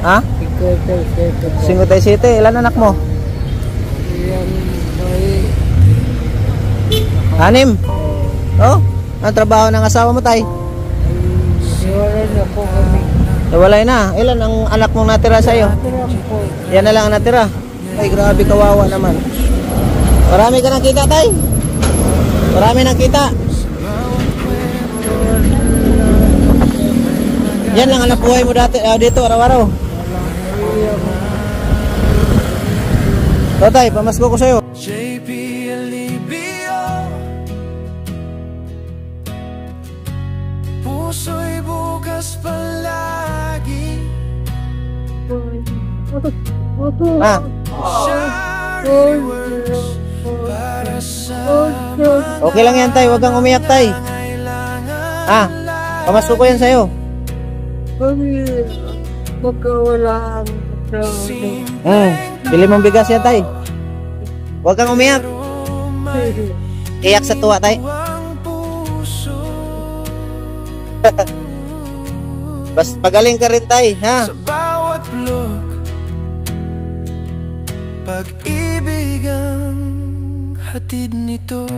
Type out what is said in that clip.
Ha? 57. Ilan anak mo? Anim? Oh? Ang trabaho ng asawa mo, tay? Wala na po kami. Nawalay na. Ilan ang anak mong natira sa'yo? Yan na lang ang natira. Ay, grabe, kawawa naman. Marami ka nang kita, tay? Marami nang kita. Yan lang ang buhay mo dati, dito, araw-araw. So, tay, pamasko ko sa'yo. Puso'y bukas palagi. Ah. Okay lang yan, tay. Huwag kang umiyak, tay. Ah, pamasko ko yan sa'yo. Magkawala ang Bili mong bigas yan, tay. Huwag kang umiyak. Iyak sa tuwa, tay. Bas pagaling ka rin, tay, ha? Sa bawat blog, pag-ibig ang hatid nito.